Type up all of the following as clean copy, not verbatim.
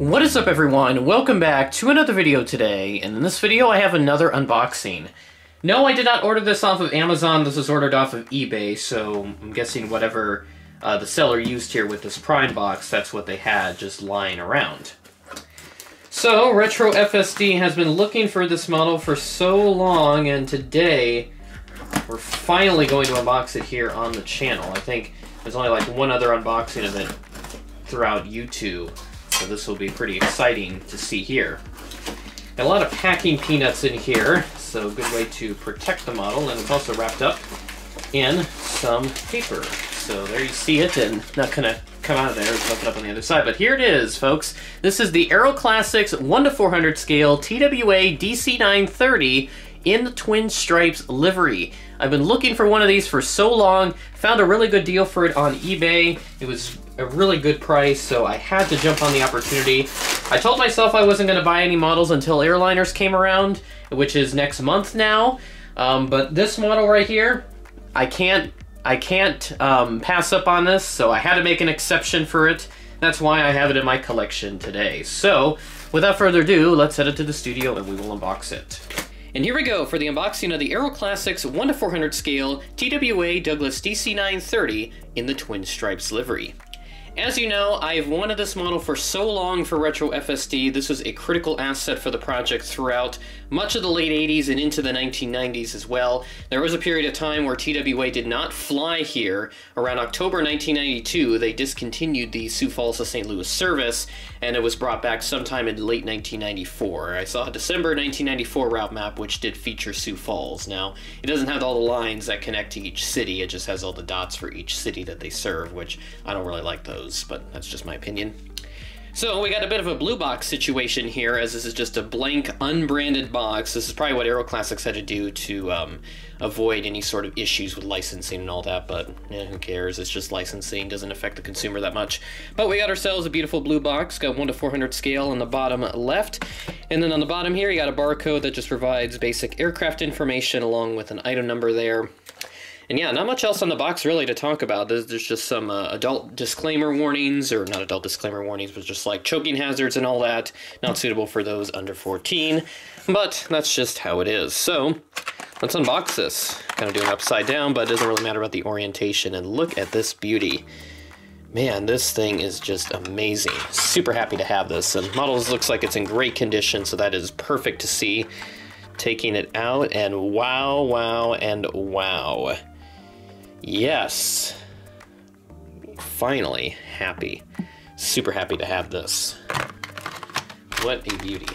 What is up, everyone? Welcome back to another video today, and in this video I have another unboxing. No, I did not order this off of Amazon, this was ordered off of eBay, so I'm guessing whatever the seller used here with this Prime box, that's what they had just lying around. So, Retro FSD has been looking for this model for so long, and today we're finally going to unbox it here on the channel. I think there's only like one other unboxing of it throughout YouTube. So this will be pretty exciting to see here. Got a lot of packing peanuts in here, so a good way to protect the model, and it's also wrapped up in some paper. So there you see it, and not gonna come out of there, it's left it up on the other side, but here it is, folks. This is the Aeroclassics 1:400 scale TWA DC-9-30 in the Twin Stripes livery. I've been looking for one of these for so long, found a really good deal for it on eBay. It was a really good price, so I had to jump on the opportunity. I told myself I wasn't going to buy any models until airliners came around, which is next month now. But this model right here, I can't pass up on this, so I had to make an exception for it. That's why I have it in my collection today. So, without further ado, let's head into the studio and we will unbox it. And here we go for the unboxing of the Aeroclassics 1:400 scale TWA Douglas DC-9-30 in the Twin Stripes livery. As you know, I've wanted this model for so long for Retro FSD. This was a critical asset for the project throughout much of the late 80s and into the 1990s as well. There was a period of time where TWA did not fly here. Around October 1992, they discontinued the Sioux Falls to St. Louis service, and it was brought back sometime in late 1994. I saw a December 1994 route map which did feature Sioux Falls. Now, it doesn't have all the lines that connect to each city, it just has all the dots for each city that they serve, which I don't really like those, but that's just my opinion. So we got a bit of a blue box situation here, as this is just a blank, unbranded box. This is probably what Aeroclassics had to do to avoid any sort of issues with licensing and all that, but who cares? It's just licensing, doesn't affect the consumer that much. But we got ourselves a beautiful blue box, got 1:400 scale on the bottom left, and then on the bottom here you got a barcode that just provides basic aircraft information along with an item number there. And yeah, not much else on the box really to talk about. There's just some adult disclaimer warnings, or not adult disclaimer warnings, but just like choking hazards and all that. Not suitable for those under 14, but that's just how it is. So, let's unbox this. Kind of doing it upside down, but it doesn't really matter about the orientation. And look at this beauty. Man, this thing is just amazing. Super happy to have this. And model looks like it's in great condition, so that is perfect to see. Taking it out, and wow, wow, and wow. Yes, finally happy. Super happy to have this. What a beauty.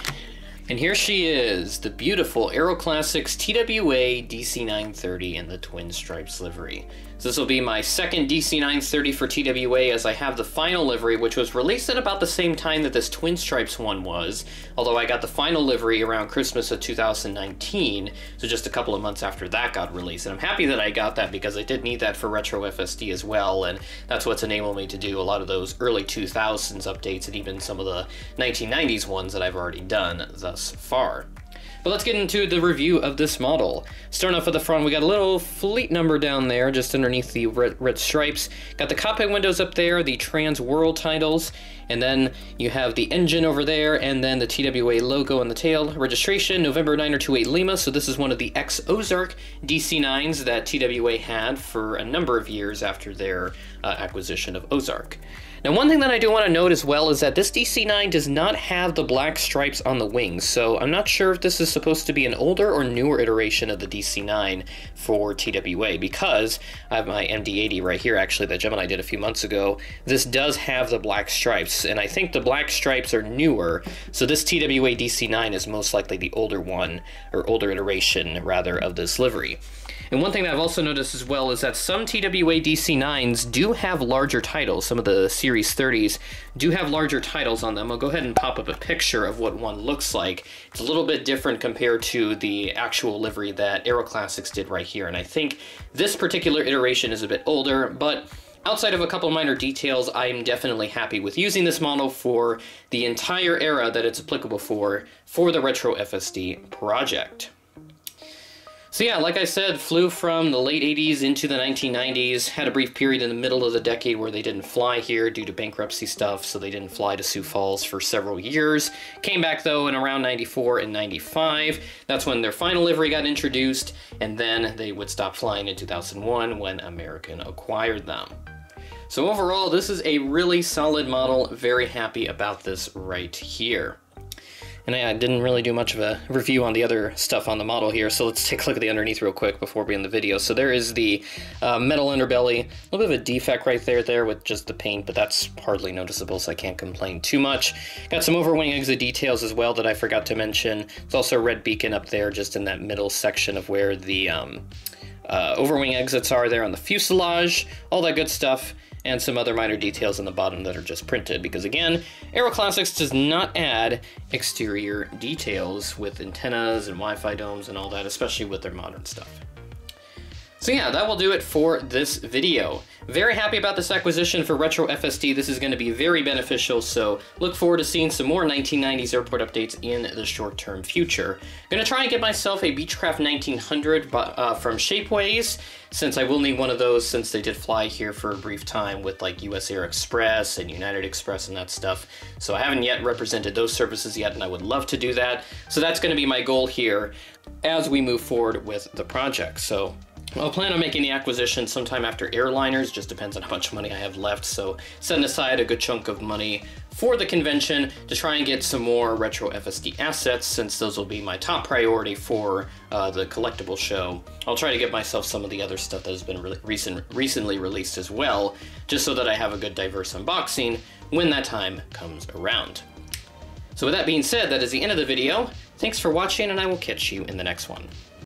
And here she is, the beautiful Aeroclassics TWA DC-9-30 in the Twin Stripes livery. So this will be my second DC-9-30 for TWA, as I have the final livery, which was released at about the same time that this Twin Stripes one was, although I got the final livery around Christmas of 2019, so just a couple of months after that got released. And I'm happy that I got that, because I did need that for Retro FSD as well, and that's what's enabled me to do a lot of those early 2000s updates and even some of the 1990s ones that I've already done thus far. But let's get into the review of this model. Starting off at the front, we got a little fleet number down there, just underneath the red stripes. Got the cockpit windows up there, the Trans World titles, and then you have the engine over there, and then the TWA logo on the tail. Registration, November 9028 Lima, so this is one of the ex-Ozark DC-9s that TWA had for a number of years after their acquisition of Ozark. Now, one thing that I do want to note as well is that this DC-9 does not have the black stripes on the wings, so I'm not sure if this is supposed to be an older or newer iteration of the DC-9 for TWA, because I have my MD-80 right here, actually, that Gemini did a few months ago. This does have the black stripes, and I think the black stripes are newer, so this TWA DC-9 is most likely the older one, or older iteration, rather, of this livery. And one thing that I've also noticed as well is that some TWA DC-9s do have larger titles. Some of the Series 30s do have larger titles on them. I'll go ahead and pop up a picture of what one looks like. It's a little bit different compared to the actual livery that Aeroclassics did right here. And I think this particular iteration is a bit older, but outside of a couple minor details, I'm definitely happy with using this model for the entire era that it's applicable for the Retro FSD project. So yeah, like I said, flew from the late 80s into the 1990s, had a brief period in the middle of the decade where they didn't fly here due to bankruptcy stuff, so they didn't fly to Sioux Falls for several years. Came back though in around 94 and 95. That's when their final livery got introduced, and then they would stop flying in 2001 when American acquired them. So overall, this is a really solid model. Very happy about this right here. And I didn't really do much of a review on the other stuff on the model here, so let's take a look at the underneath real quick before we end the video. So there is the metal underbelly, a little bit of a defect right there with just the paint, but that's hardly noticeable, so I can't complain too much. Got some overwing exit details as well that I forgot to mention. There's also a red beacon up there just in that middle section of where the overwing exits are there on the fuselage, all that good stuff. And some other minor details on the bottom that are just printed, because again, Aeroclassics does not add exterior details with antennas and Wi-Fi domes and all that, especially with their modern stuff. So yeah, that will do it for this video. Very happy about this acquisition for Retro FSD. This is going to be very beneficial, so look forward to seeing some more 1990s airport updates in the short-term future. Going to try and get myself a Beechcraft 1900 from Shapeways, since I will need one of those since they did fly here for a brief time with like US Air Express and United Express and that stuff. So I haven't yet represented those services yet, and I would love to do that. So that's going to be my goal here as we move forward with the project. So I'll plan on making the acquisition sometime after airliners, just depends on how much money I have left, so setting aside a good chunk of money for the convention to try and get some more Retro FSD assets, since those will be my top priority for the collectible show. I'll try to get myself some of the other stuff that has been recently released as well, just so that I have a good diverse unboxing when that time comes around. So with that being said, that is the end of the video. Thanks for watching, and I will catch you in the next one.